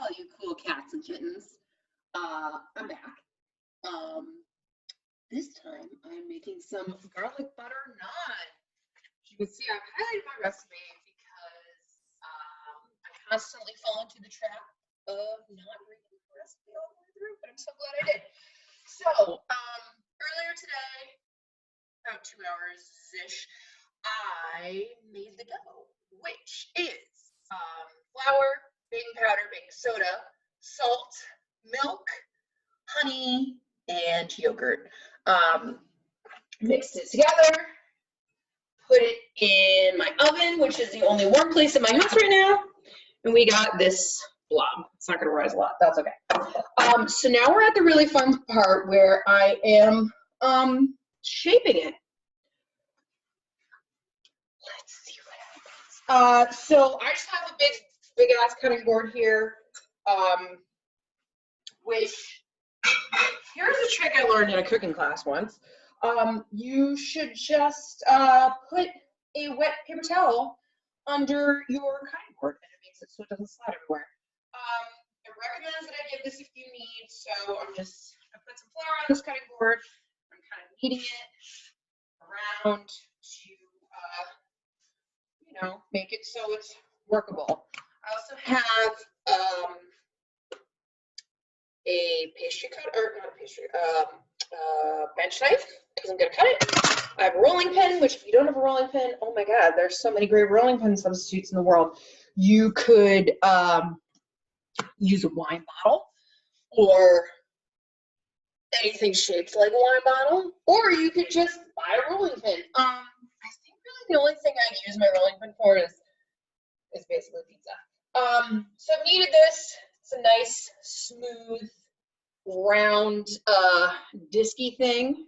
all you cool cats and kittens. I'm back. This time I'm making some garlic butter naan. As you can see, I've highlighted my recipe because I constantly fall into the trap of not reading the recipe all the way through, but I'm so glad I did. So, earlier today, about 2 hours-ish, I made the dough, which is flour, baking powder, baking soda, salt, milk, honey, and yogurt. Mixed it together, put it in my oven, which is the only warm place in my house right now, and we got this blob. It's not going to rise a lot. That's okay. So now we're at the really fun part where I am shaping it. Let's see what happens. So I just have a big ass cutting board here, which here's a trick I learned in a cooking class once. You should just put a wet paper towel under your cutting board, and it makes it so it doesn't slide everywhere. It recommends that I give this a few kneads, so I put some flour on this cutting board. I'm kind of kneading it around to, make it so it's workable. I also have a pastry cutter, or not a pastry, bench knife, because I'm going to cut it. I have a rolling pin, which if you don't have a rolling pin, oh my God, there's so many great rolling pin substitutes in the world. You could use a wine bottle or anything shaped like a wine bottle, or you could just buy a rolling pin. I think really the only thing I use my rolling pin for is basically pizza. So I've kneaded this. It's a nice, smooth, round, disky thing.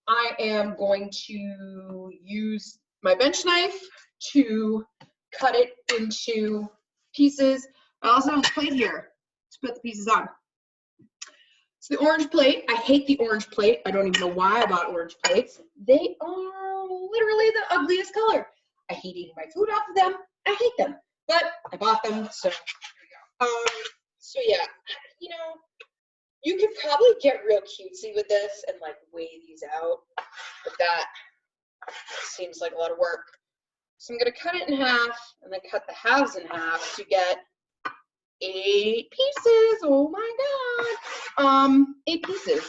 I am going to use my bench knife to cut it into pieces. I also have a plate here to put the pieces on. It's the orange plate. I hate the orange plate. I don't even know why I bought orange plates. They are literally the ugliest color. I hate eating my food off of them. I hate them, but I bought them, so here we go. So yeah, you could probably get real cutesy with this and like weigh these out, but that seems like a lot of work. So I'm gonna cut it in half and then cut the halves in half to get 8 pieces. Oh my God. 8 pieces.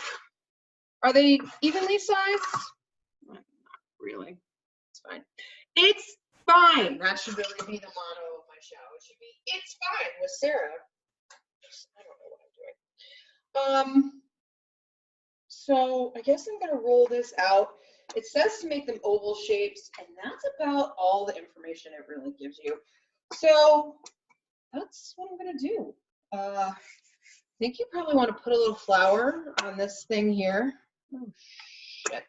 Are they evenly sized? Not really. It's fine. It's fine. That should really be the motto of my show. It should be, it's fine with Sarah. I don't know what I'm doing. So I guess I'm gonna roll this out. It says to make them oval shapes, and that's about all the information it really gives you. So that's what I'm gonna do. I think you probably want to put a little flour on this thing here. Oh shit.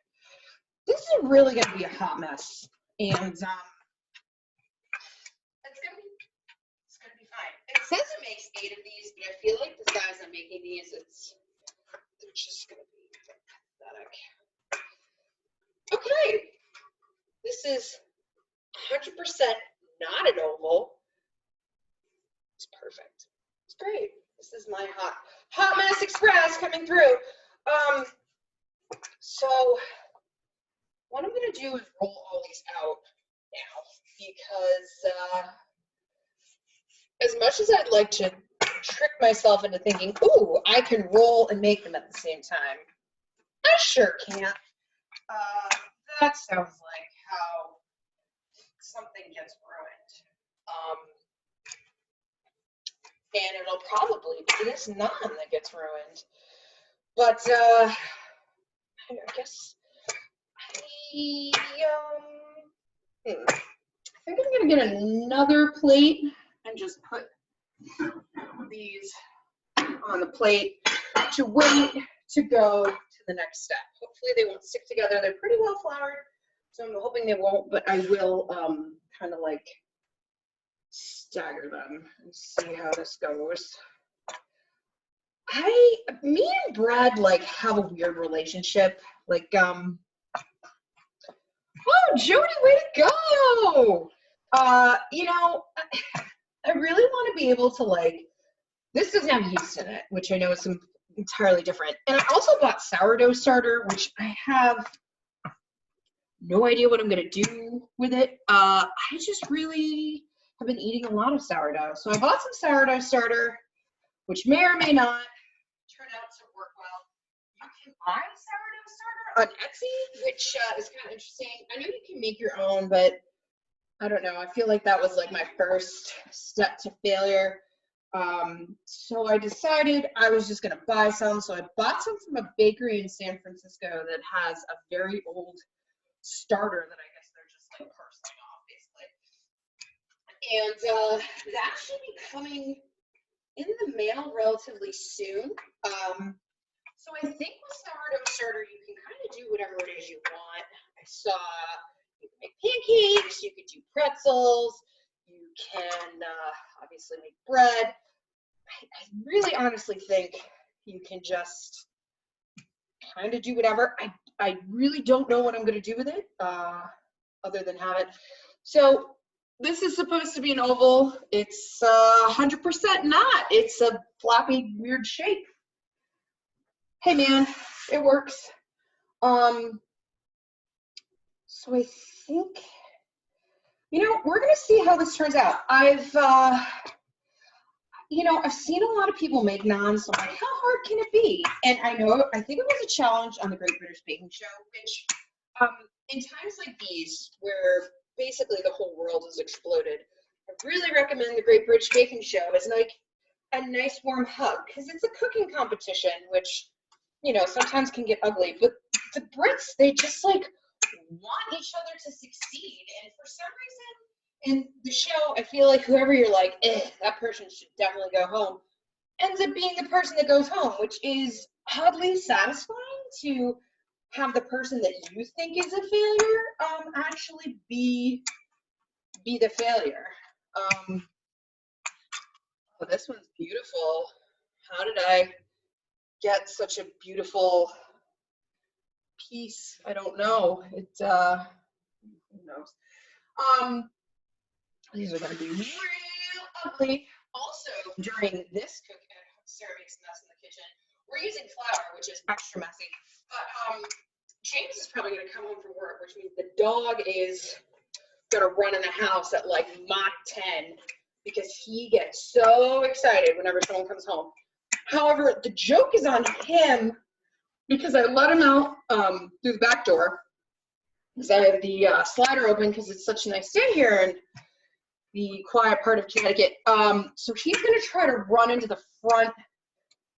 This is really gonna be a hot mess. And it's gonna be fine. It says it makes 8 of these, but I feel like the size I'm making these, they're just gonna be pathetic. Okay, this is 100% not an oval. It's perfect. It's great. This is my hot mess express coming through. So what I'm gonna do is roll all these out now, because as much as I'd like to trick myself into thinking, ooh, I can roll and make them at the same time, I sure can't. That sounds like how something gets ruined. And it'll probably be this naan that gets ruined. But I guess I think I'm gonna get another plate and just put these on the plate to wait to go to the next step. Hopefully they won't stick together. They're pretty well floured, so I'm hoping they won't, but I will kind of like stagger them and see how this goes. Me and bread like have a weird relationship. Like, oh, Jody, way to go! I really want to be able to like This doesn't have yeast in it, which I know is entirely different. And I also bought sourdough starter, which I have no idea what I'm going to do with it. I just really have been eating a lot of sourdough. So I bought some sourdough starter, which may or may not turn out to work well. You can buy sourdough starter on Etsy, which is kind of interesting. I know you can make your own, but I don't know. I feel like that was like my first step to failure. So I decided I was just going to buy some. So I bought some from a bakery in San Francisco that has a very old starter that I guess they're just like parceling off basically. And that should be coming in the mail relatively soon. So I think with sourdough starter, you can kind of do whatever it is you want. I saw you can make pancakes, you could do pretzels, you can obviously make bread. I really honestly think you can just kind of do whatever. I really don't know what I'm going to do with it other than have it. So this is supposed to be an oval. It's 100% not. It's a floppy, weird shape. Hey man, it works. So I think, we're going to see how this turns out. I've seen a lot of people make naan, so I'm like, how hard can it be? And I think it was a challenge on the Great British Baking Show, which in times like these, where basically the whole world has exploded, I really recommend the Great British Baking Show as like a nice warm hug, because it's a cooking competition, which, sometimes can get ugly, but the Brits, they just like want each other to succeed, and for some reason, in the show, I feel like whoever you're like, that person should definitely go home, ends up being the person that goes home, which is oddly satisfying to have the person that you think is a failure actually be the failure. Oh, this one's beautiful. How did I get such a beautiful piece? I don't know. Who knows? These are going to be real ugly. Also, during this cook, Sarah makes a mess in the kitchen. We're using flour, which is extra messy. But James is probably going to come home from work, which means the dog is going to run in the house at like Mach 10 because he gets so excited whenever someone comes home. However, the joke is on him because I let him out through the back door because I have the slider open because it's such a nice day here and the quiet part of Connecticut. So he's going to try to run into the front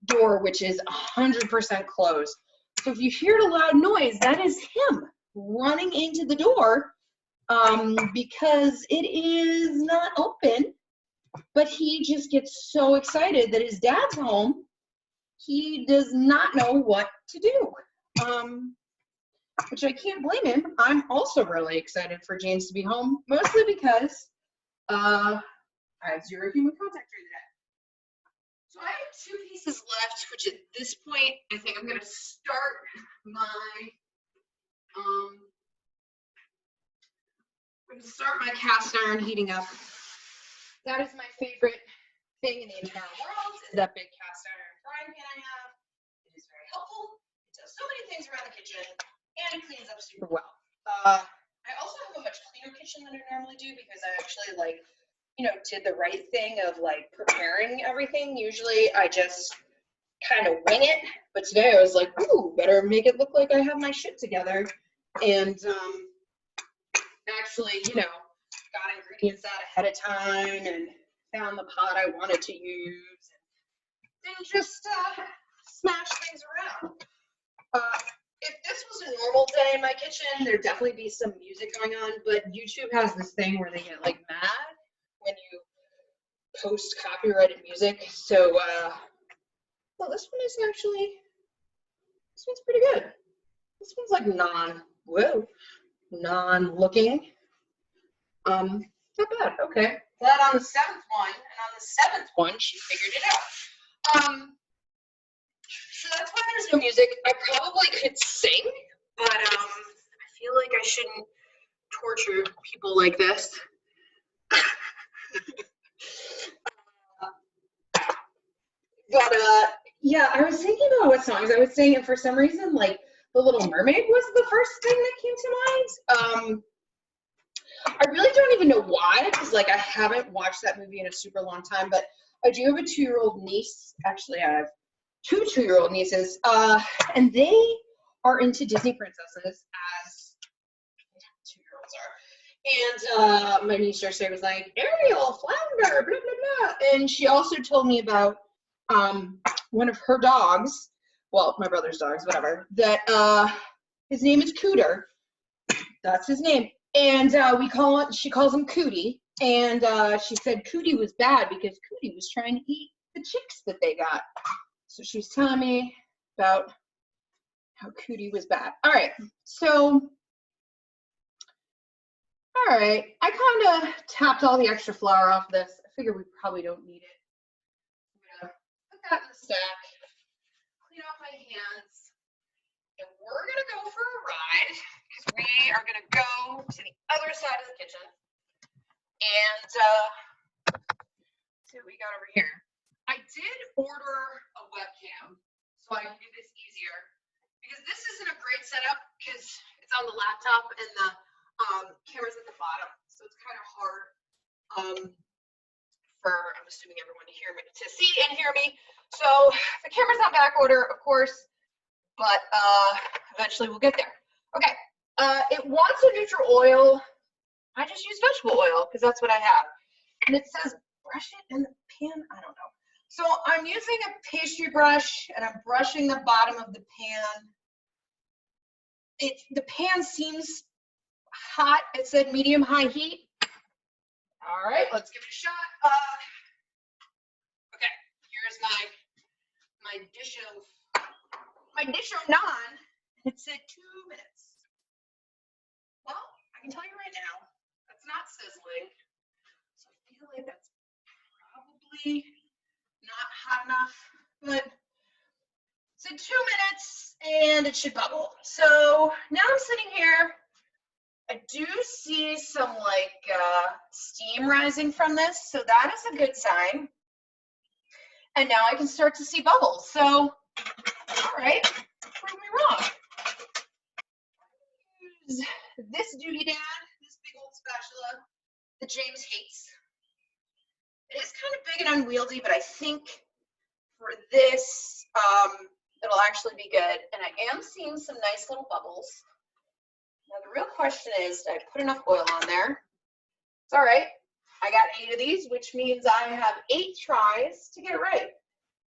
door, which is 100% closed. So if you hear a loud noise, that is him running into the door because it is not open, but he just gets so excited that his dad's home, he does not know what to do, which I can't blame him. I'm also really excited for James to be home, mostly because I have 0 human contact during the day. So I have 2 pieces left, which at this point, I think I'm going to start my cast iron heating up. That is my favorite thing in the entire world, is that big cast iron frying pan I have. It is very helpful. It does so many things around the kitchen, and it cleans up super well. I also have a much cleaner kitchen than I normally do because I actually did the right thing of like preparing everything. Usually I just kind of wing it, but today I was like, ooh, better make it look like I have my shit together. And actually, got ingredients out ahead of time and found the pot I wanted to use and then just smash things around. If this was a normal day in my kitchen, there'd definitely be some music going on, but YouTube has this thing where they get like mad when you post copyrighted music. So, well, this one's pretty good. This one's like non-looking. Not bad, okay. Glad on the 7th one, and on the 7th one, she figured it out. So that's why there's no music. I probably could sing, but I feel like I shouldn't torture people like this. But yeah, I was thinking about what songs I was singing, and for some reason, like The Little Mermaid was the first thing that came to mind. I really don't even know why, because like I haven't watched that movie in a super long time, but I do have a 2-year-old niece. Actually, I have 2 2-year-old nieces, and they are into Disney princesses, as 2-year-olds are. And my niece yesterday was like, Ariel, Flounder, blah, blah, blah. And she also told me about one of her dogs, well, my brother's dogs, whatever, that his name is Cooter. That's his name. And she calls him Cootie. And she said Cootie was bad because Cootie was trying to eat the chicks that they got. So she was telling me about how Cootie was bad. All right. So, all right. I kind of tapped all the extra flour off this. I figure we probably don't need it. I'm going to put that in the stack, clean off my hands, and we're going to go for a ride because we are going to go to the other side of the kitchen and see what we got over here. I did order a webcam so I can do this easier because this isn't a great setup because it's on the laptop and the camera's at the bottom, so it's kind of hard for, I'm assuming, everyone to see and hear me. So the camera's on back order, of course, but eventually we'll get there. Okay, it wants a neutral oil. I just use vegetable oil because that's what I have. And it says brush it in the pan. I don't know. So I'm using a pastry brush and I'm brushing the bottom of the pan. The pan seems hot. It said medium high heat. All right, let's give it a shot. Okay, here's my dish of naan. It said 2 minutes. Well, I can tell you right now, that's not sizzling. So I feel like that's probably not hot enough, but it said 2 minutes and it should bubble. So now I'm sitting here. I do see some like steam rising from this, so that is a good sign. And now I can start to see bubbles. So, all right, prove me wrong. Use this doodie-dad, this big old spatula that James hates. It is kind of big and unwieldy, but I think for this, it'll actually be good. And I am seeing some nice little bubbles. Now the real question is, did I put enough oil on there? It's all right. I got 8 of these, which means I have 8 tries to get it right.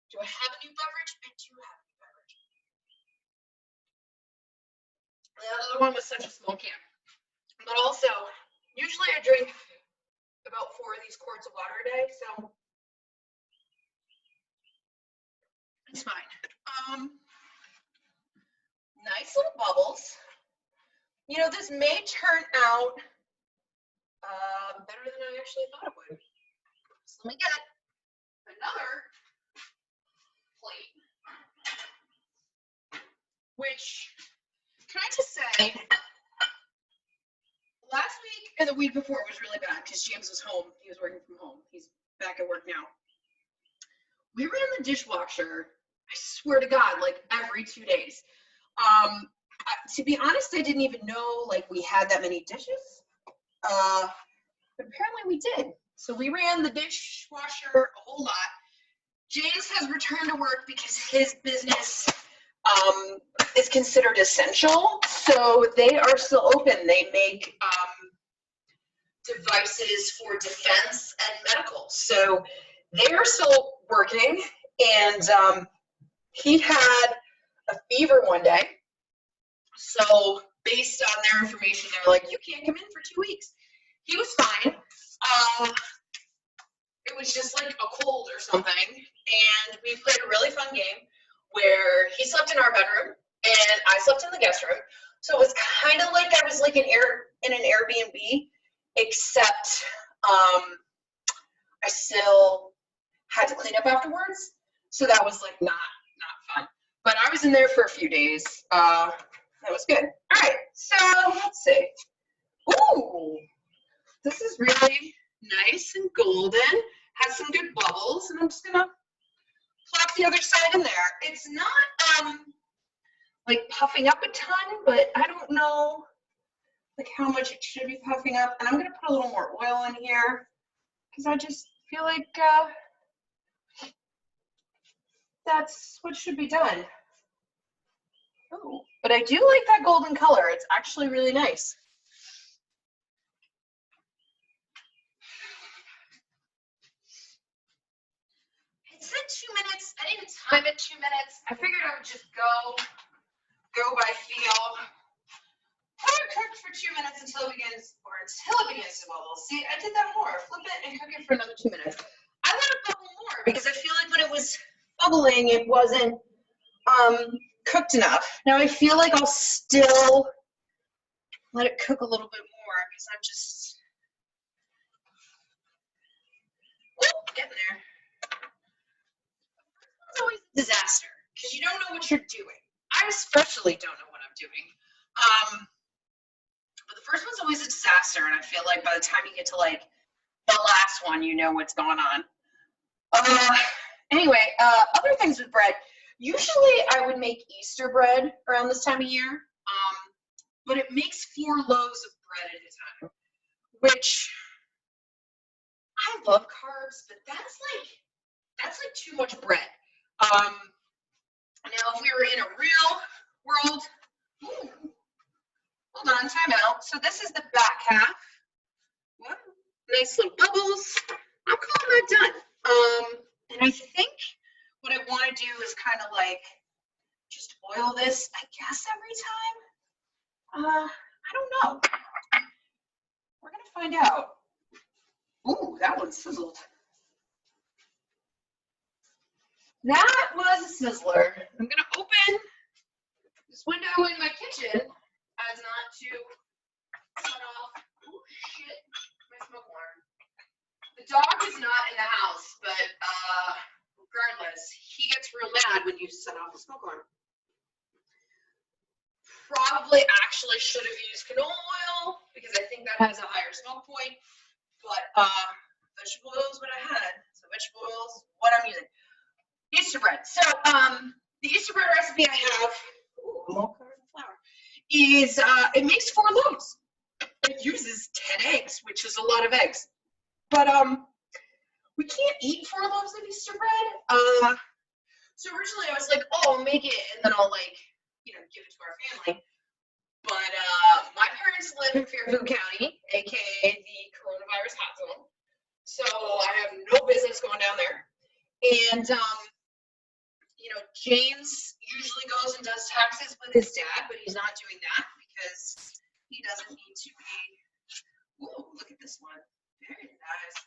Do I have a new beverage? I do have a new beverage. The other one was such a small can. But also, usually I drink about 4 of these quarts of water a day, so it's fine. Nice little bubbles. You know, this may turn out better than I actually thought it would. So let me get another plate. Which, can I just say, last week and the week before was really bad because James was home. He was working from home. He's back at work now. We ran the dishwasher, I swear to God, like every 2 days. To be honest, I didn't even know like we had that many dishes. But apparently we did. So we ran the dishwasher a whole lot. James has returned to work because his business is considered essential. So they are still open. They make devices for defense and medical. So they are still working. And he had a fever one day. So based on their information, they're like, you can't come in for 2 weeks. He was fine. It was just like a cold or something. And we played a really fun game where he slept in our bedroom and I slept in the guest room. So it was kind of like I was like in an Airbnb, except I still had to clean up afterwards. So that was like not fun. But I was in there for a few days. That was good. All right, so let's see. Ooh, this is really nice and golden. Has some good bubbles, and I'm just gonna Slap the other side in there. It's not like puffing up a ton, but I don't know like how much it should be puffing up. And I'm gonna put a little more oil in here because I just feel like that's what should be done. Oh, but I do like that golden color. It's actually really nice. It said 2 minutes. I didn't time it 2 minutes. I figured I would just go by feel. Let it cook for 2 minutes until it begins to bubble. See, I did that more. Flip it and cook it for another 2 minutes. I let it bubble more because I feel like when it was bubbling, it wasn't cooked enough. Now I feel like I'll still let it cook a little bit more because I'm just getting there. It's always a disaster because you don't know what you're doing. I especially don't know what I'm doing. But the first one's always a disaster, and I feel like by the time you get to like the last one, you know what's going on. Anyway, other things with bread. Usually I would make Easter bread around this time of year, but it makes 4 loaves of bread at a time, which I love carbs, but that's like too much bread. Now if we were in a real world, hold on, time out. So this is the back half. What? Nice little bubbles. I'm calling that done. And I think what I want to do is kind of like just oil this, I guess, every time. I don't know. We're gonna find out. Ooh, that one sizzled. That was a sizzler. I'm gonna open this window in my kitchen as not to shut off. Oh shit, my smoke alarm. The dog is not in the house, but regardless, he gets real mad when you set off the smoke alarm. Probably actually should have used canola oil because I think that has a higher smoke point, but vegetable oil is what I had. So vegetable oil is what I'm using. Easter bread. So the Easter bread recipe I have, more flour, is it makes 4 loaves. It uses 10 eggs, which is a lot of eggs. But we can't eat 4 loaves of Easter bread. So originally I was like, oh, I'll make it and then I'll like, give it to our family. But my parents live in Fairfield County, aka the coronavirus hot zone. So I have no business going down there. And James usually goes and does taxes with his dad, but he's not doing that because he doesn't need to be. Ooh, look at this one. Very nice.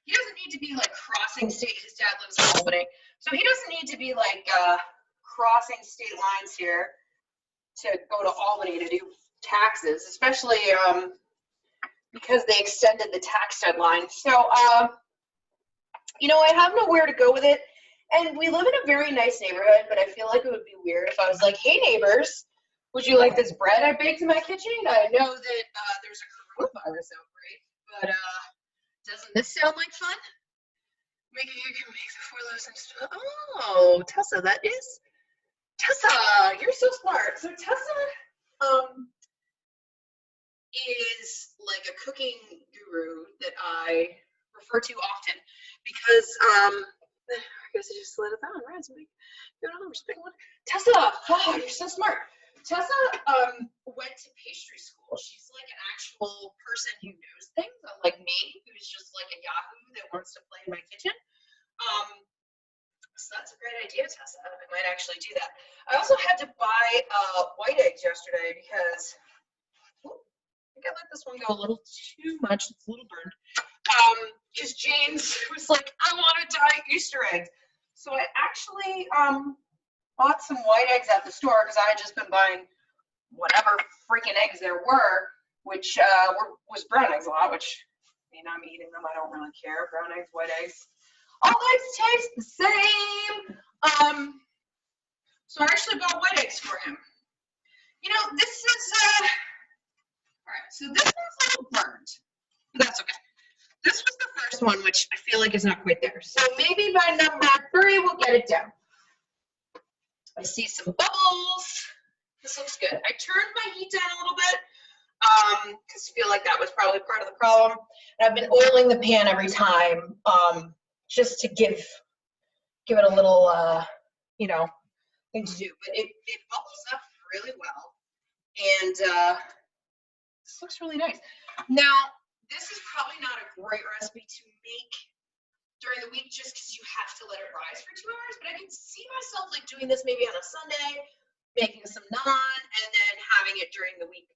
He doesn't need to be like crossing state. His dad lives in Albany, so he doesn't need to be like crossing state lines here to go to Albany to do taxes, especially because they extended the tax deadline. So I have nowhere to go with it. And we live in a very nice neighborhood, but I feel like it would be weird if I was like, hey, neighbors, would you like this bread I baked in my kitchen? I know that there's a coronavirus outbreak, but doesn't this sound like fun? Maybe you can make the 4 loaves and stuff. Oh, Tessa, Tessa, you're so smart. So Tessa is like a cooking guru that I refer to often because I guess I just let it down, right? So Tessa, oh, you're so smart. Tessa went to pastry school. She's like an actual person who knows things, unlike me, who's just like a yahoo that wants to play in my kitchen. So that's a great idea, Tessa. I might actually do that. I also had to buy white eggs yesterday because I think I let this one go a little too much. It's a little burned. Because James was like, I want to dye Easter eggs. So I actually bought some white eggs at the store because I had just been buying whatever freaking eggs there were, which was brown eggs a lot, which, I'm eating them. I don't really care. Brown eggs, white eggs. All eggs taste the same. So I actually bought white eggs for him. This is, all right, so this one's a little burned, but that's okay. This was the first one, which I feel like is not quite there. So maybe by number 3, we'll get it down. I see some bubbles. This looks good. I turned my heat down a little bit because I feel like that was probably part of the problem. And I've been oiling the pan every time just to give it a little, you know, thing to do. But it bubbles up really well. And this looks really nice. Now, this is probably not a great recipe to make during the week just because you have to let it rise for 2 hours. But I can see myself like doing this maybe on a Sunday, making some naan, and then having it during the week.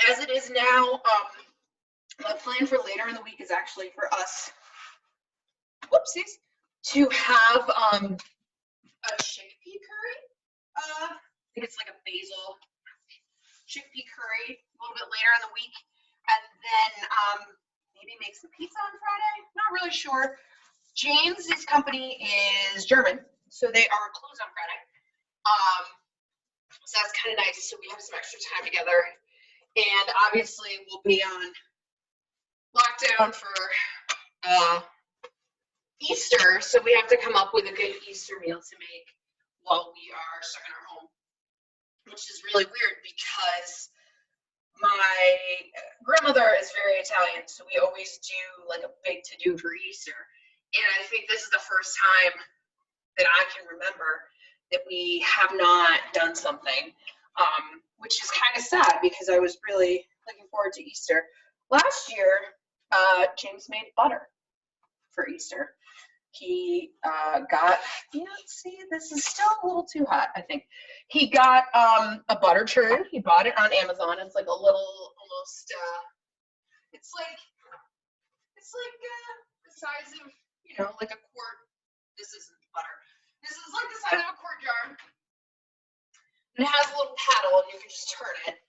As it is now, my plan for later in the week is actually for us, whoopsies, to have a chickpea curry. I think it's like a basil chickpea curry a little bit later in the week, and then maybe make some pizza on Friday. Not really sure. James's company is German, so they are closed on Friday. So that's kind of nice. So we have some extra time together, and obviously we'll be on lockdown for Easter, so we have to come up with a good Easter meal to make while we are stuck in our home, which is really weird because my grandmother is very Italian, so we always do like a big to-do for Easter. And I think this is the first time that I can remember that we have not done something, which is kind of sad because I was really looking forward to Easter. Last year, James made butter for Easter. He got, let's see, this is still a little too hot, I think. He got a butter churn. He bought it on Amazon. It's like a little, almost, it's like the size of, like a quart. This isn't butter. This is like the size of a quart jar. And it has a little paddle, and you can just turn it.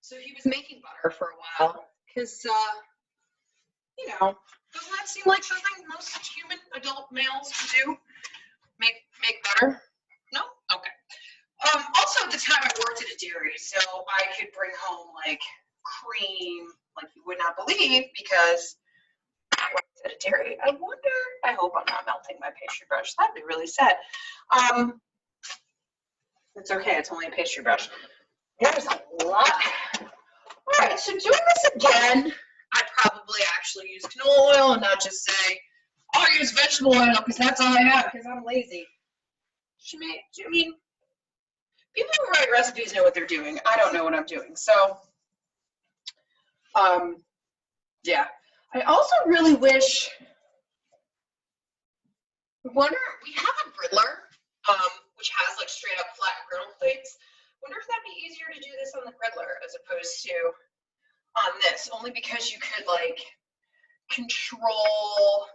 So he was making butter for a while because, doesn't that seem like something most human adult males would do? Make butter? No? Okay. Also, at the time I worked at a dairy, so I could bring home like cream like you would not believe because I worked at a dairy. I hope I'm not melting my pastry brush. That'd be really sad. It's okay, it's only a pastry brush. There's a lot. All right, so doing this again, I'd probably actually use canola oil and not just say, I'll use vegetable oil because that's all I have because I'm lazy. I mean, people who write recipes know what they're doing. I don't know what I'm doing. So, yeah. I also really wish, we have a griddler, which has like straight up flat griddle plates. Wonder if that'd be easier to do this on the griddler as opposed to on this, only because you could like control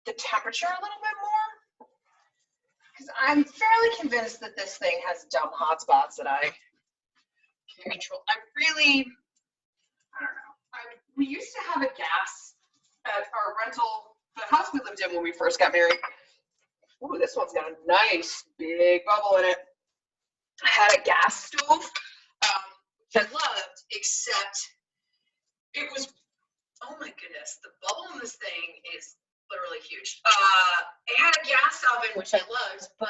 the temperature a little bit more. Because I'm fairly convinced that this thing has dumb hotspots that I can control. I don't know. We used to have a gas at our rental, the house we lived in when we first got married. Ooh, this one's got a nice big bubble in it. I had a gas stove, which I loved, except it was, oh my goodness, the bubble in this thing is literally huge. It had a gas oven, which I loved, but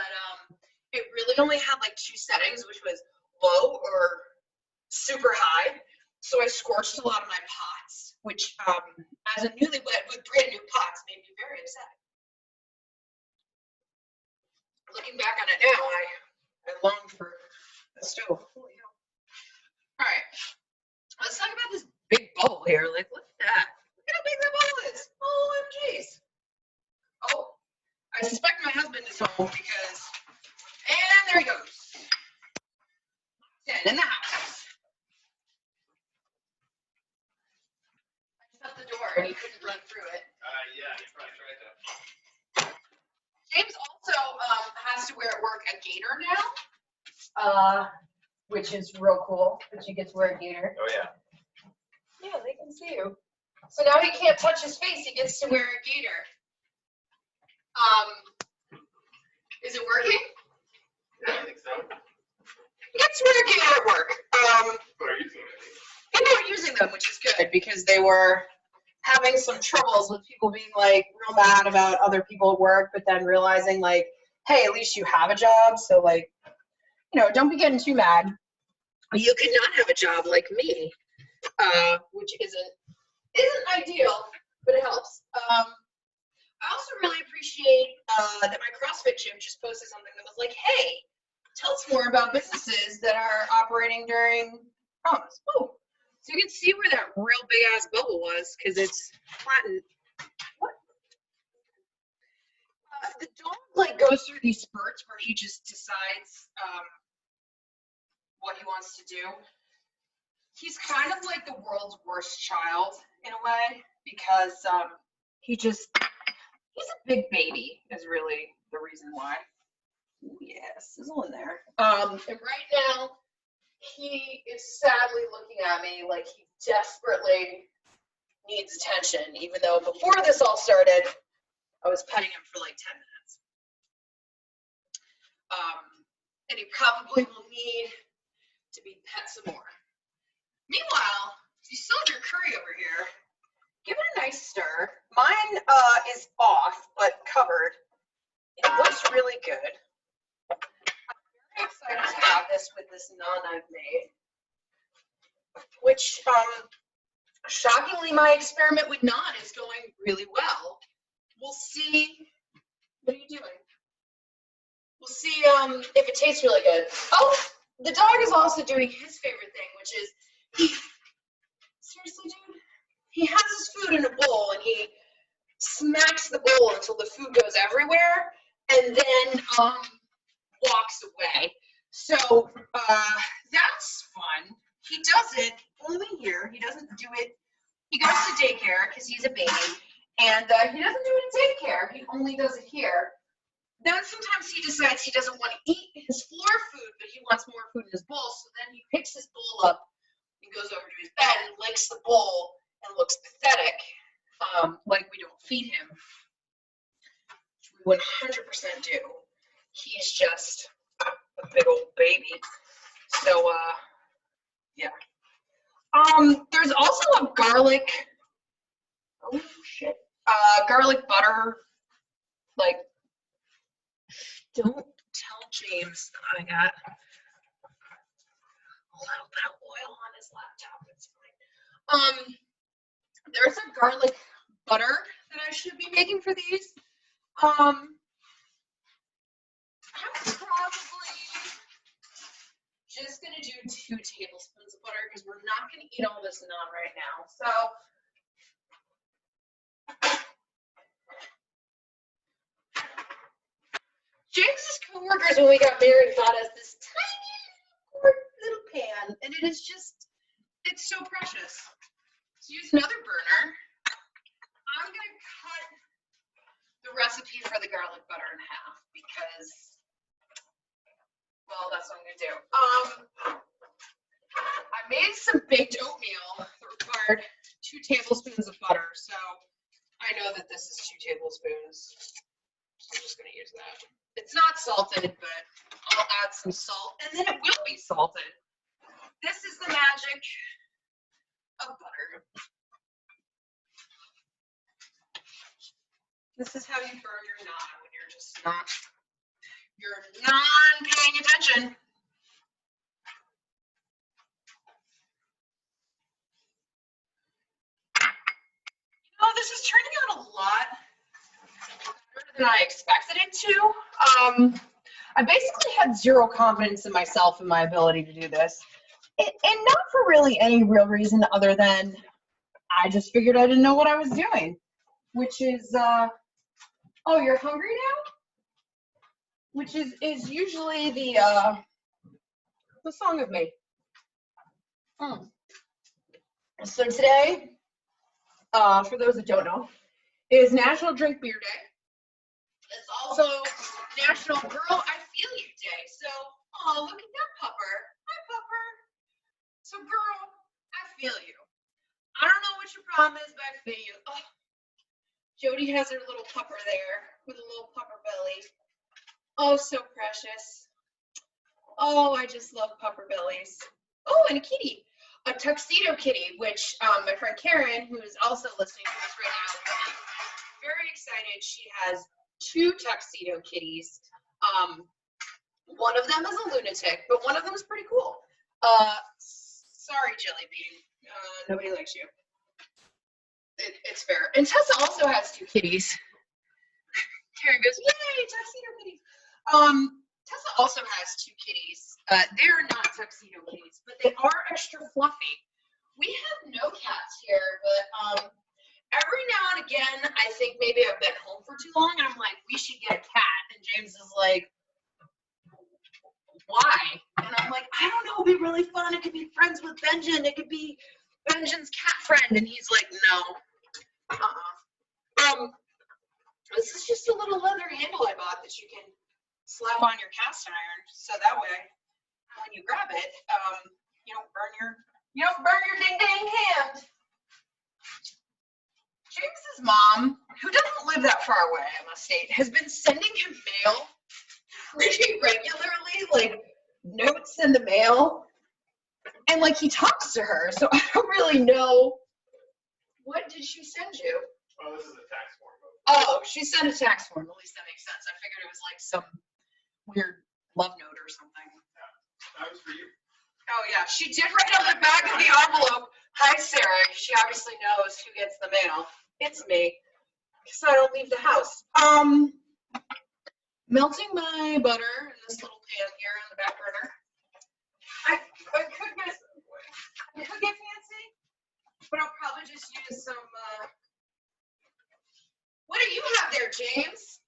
it really only had like 2 settings, which was low or super high. So I scorched a lot of my pots, which as a newlywed with brand new pots made me very upset. Looking back on it now, I long for a stove. Holy hell. All right, let's talk about this big bowl here. Like, look at that. Look at how big that bowl is. OMGs. Oh, I suspect my husband is home because, and there he goes. In the house. I shut the door and he couldn't run through it. Yeah, he probably tried that. James also has to wear at work a gaiter now, which is real cool that you get to wear a gaiter. Oh, yeah. Yeah, they can see you. So now he can't touch his face. He gets to wear a gaiter. Is it working? Yeah, I think so. He gets to wear a gaiter at work. What are you doing? People are using them, which is good because they were having some troubles with people being like real mad about other people at work, but then realizing like, hey, at least you have a job. So like, you know, don't be getting too mad. You could not have a job like me, which isn't ideal, but it helps. I also really appreciate that my CrossFit gym just posted something that was like, hey, tell us more about businesses that are operating during promise. Oh, so you can see where that real big ass bubble was because it's flattened. What? The dog like goes through these spurts where he just decides what he wants to do. He's kind of like the world's worst child in a way because he's a big baby is really the reason why. Ooh, yeah, sizzle in there. And right now he is sadly looking at me like he desperately needs attention, even though before this all started, I was petting him for like 10 minutes. And he probably will need to be pet some more. Meanwhile, if you still have your curry over here, give it a nice stir. Mine is off, but covered. It looks really good. I'm very excited to have this with this naan I've made, which, shockingly, my experiment with naan is going really well. We'll see. What are you doing? We'll see if it tastes really good. Oh, the dog is also doing his favorite thing, which is seriously, dude? He has his food in a bowl and he smacks the bowl until the food goes everywhere and then walks away. So that's fun. He does it only here. He doesn't do it. He goes to daycare because he's a baby, and he doesn't do it in daycare. He only does it here. Then sometimes he decides he doesn't want to eat his floor food, but he wants more food in his bowl. So then he picks his bowl up and goes over to his bed and licks the bowl and looks pathetic, like we don't feed him, which we 100% do. He's just a big old baby. So, yeah. There's also a garlic, oh shit, garlic butter, like, don't tell James that I got a little bit of oil on his laptop, it's fine. There's a garlic butter that I should be making for these. I'm probably just gonna do 2 tablespoons of butter because we're not gonna eat all this naan right now. So James's coworkers when we got married got us this tiny little pan, and it is just, it's so precious. Let's use another burner. I'm gonna cut the recipe for the garlic butter in half because, well, that's what I'm gonna do. I made some baked oatmeal that required 2 tablespoons of butter, so I know that this is 2 tablespoons. I'm just gonna use that. It's not salted, but I'll add some salt, and then it will be salted. This is the magic of butter. This is how you burn your naan when you're just not, you're not paying attention. You know, this is turning out a lot better than I expected it to. I basically had 0 confidence in myself and my ability to do this. And not for really any real reason other than I just figured I didn't know what I was doing. Which is, oh, you're hungry now? Which is usually the song of me. So today, for those that don't know, is National Drink Beer Day. It's also National Girl I Feel You Day. So, oh, look at that pupper. Hi, pupper. So, girl, I feel you. I don't know what your problem is, but I feel you. Oh, Jody has her little pupper there with a little pupper belly. Oh, so precious. Oh, I just love pupper bellies. Oh, and a kitty. a tuxedo kitty, which my friend Karen, who is also listening to this right now, is very excited. She has 2 tuxedo kitties. One of them is a lunatic, but one of them is pretty cool. Sorry, Jelly Bean. Nobody likes you. It's fair. And Tessa also has 2 kitties. Karen goes, yay, tuxedo kitties. Tessa also has 2 kitties. They're not tuxedo kitties, but they are extra fluffy. We have no cats here, but every now and again, I think maybe I've been home for too long, and I'm like, we should get a cat. And James is like, why? And I'm like, I don't know, it'd be really fun. It could be friends with Benjen. It could be Benjen's cat friend. And he's like, no. This is just a little leather handle I bought that you can slap on your cast iron, so that way when you grab it, you don't burn your ding dang hand. James's mom, who doesn't live that far away, I must state, has been sending him mail pretty regularly, like notes in the mail, and like he talks to her, so I don't really know. What did she send you? Oh, this is a tax form. Oh, she sent a tax form. At least that makes sense. I figured it was like some weird love note or something. Yeah. That was for you. Oh yeah, she did write on the back of the envelope, "Hi Sarah." She obviously knows who gets the mail. It's me, because I don't leave the house. Melting my butter in this little pan here on the back burner. I could get fancy, but I'll probably just use some. What do you have there, James?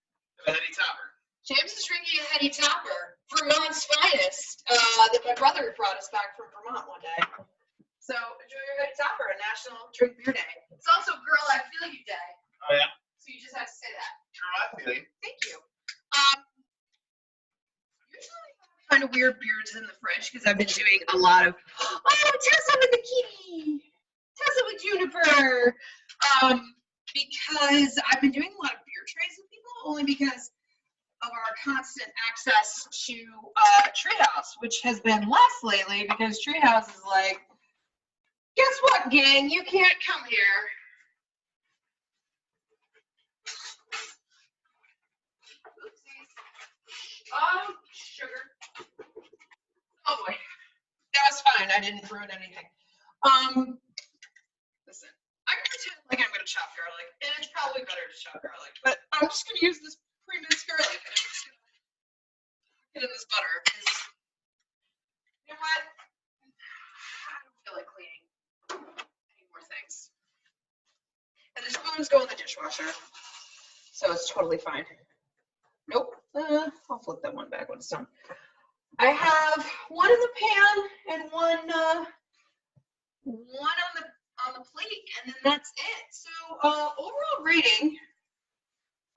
A heady topper. James is drinking a heady topper, Vermont's finest, that my brother brought us back from Vermont one day. So enjoy your heady topper, a National Drink Beer Day. It's also Girl I Feel You Day. Oh, yeah? So you just have to say that. Girl, I feel you. Thank you. Usually I have kind of weird beards in the fridge because I've been doing a lot of, Tessa with the kitty, Tessa with Juniper, because I've been doing a lot of beer trays with people, only because of our constant access to Treehouse, which has been less lately because Treehouse is like, guess what, gang? You can't come here. Oopsies. Oh, sugar. Oh boy. That was fine. I didn't ruin anything. Listen, I can pretend like I'm going to chop garlic, and it's probably better to chop garlic, but I'm just going to use this pre-minced garlic, and I'm just going to put it in this butter, because, you know what? I don't feel like cleaning any more things. And the spoons go in the dishwasher, so it's totally fine. Nope. I'll flip that one back when it's done. I have one in the pan and one on the plate, and then that's it. So overall rating,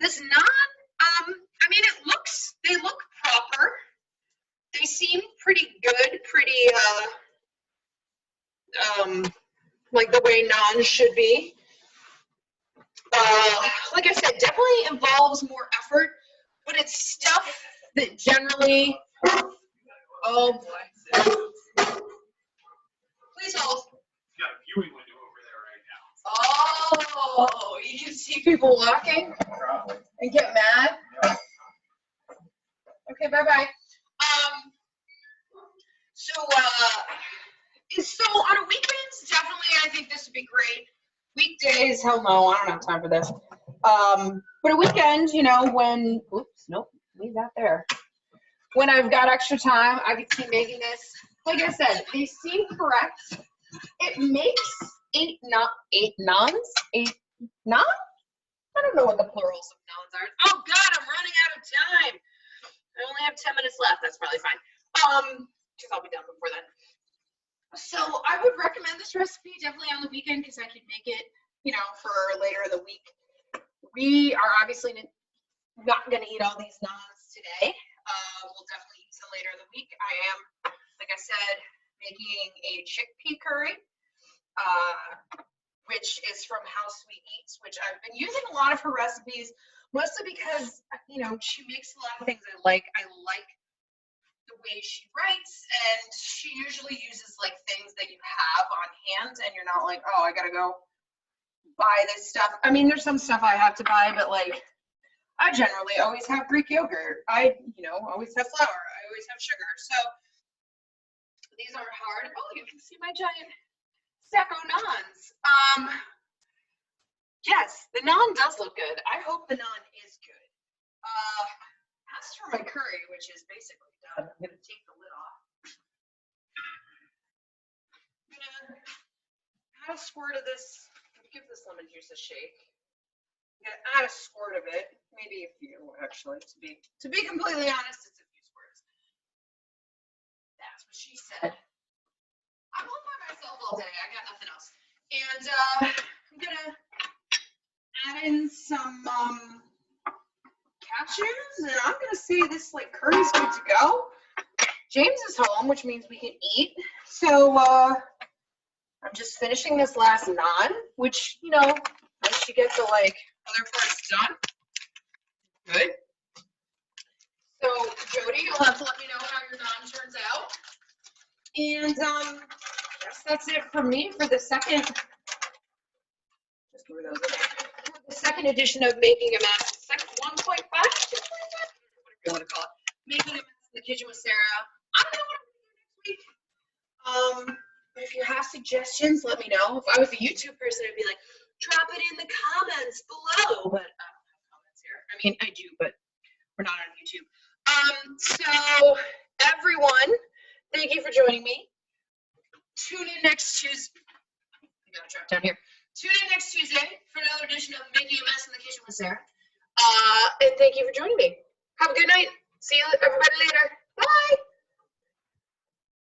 this naan, I mean, they look proper. They seem pretty good, pretty like the way naan should be. Like I said, definitely involves more effort, but it's stuff that generally, oh boy. Please hold. You got a viewing window over there right now. Oh, you can see people walking Probably. and get mad. Yeah. Okay, bye-bye. So on a weekends, definitely I think this would be great. Weekdays, hell no, I don't have time for this. But a weekend, you know, when, oops, nope, leave that there. When I've got extra time, I could keep making this. Like I said, they seem correct. It makes 8 naans? 8 naan? I don't know what the plurals of nouns are. Oh God, I'm running out of time. I only have 10 minutes left. That's probably fine. Because I'll be done before then. So I would recommend this recipe definitely on the weekend because I could make it, you know, for later in the week. We are obviously not going to eat all these naans today. We'll definitely eat some later in the week. I am, like I said, making a chickpea curry, which is from How Sweet Eats, which I've been using a lot of her recipes, mostly because, you know, she makes a lot of things I like. I like the way she writes, and she usually uses like things that you have on hand, and you're not like, oh, I gotta go buy this stuff. I mean, there's some stuff I have to buy, but like, I generally always have Greek yogurt. I, always have flour. I always have sugar. So these are hard. Oh, you can see my giant stack of naans. Yes, the naan does look good. I hope the naan is good. As for my curry, which is basically done, I'm gonna take the lid off. I'm gonna add a squirt of this. Give this lemon juice a shake. I'm gonna add a squirt of it, maybe a few actually. To be completely honest, it's a few squirts. That's what she said. I'm all by myself all day. I got nothing else. And I'm gonna add in some cashews, and I'm gonna say this like curry's good to go. James is home, which means we can eat. So I'm just finishing this last naan, which, once you get the like other parts done, good. So Jody, you'll have to let me know how your naan turns out. And yes, that's it for me for the second. Just move those in. The second edition of Making a Mess, second 1.5, 2.5, whatever you want to call it. Making a Mess in the Kitchen with Sarah. I don't know what I'm going to do next week. If you have suggestions, let me know. If I was a YouTube person, I'd be like, drop it in the comments below. But I don't have comments here. I mean, I do, but we're not on YouTube. So everyone, thank you for joining me. Tune in next Tuesday. I gotta drop down here. Tune in next Tuesday for another edition of Making a Mess in the Kitchen with Sarah. And thank you for joining me. Have a good night. See you everybody later. Bye.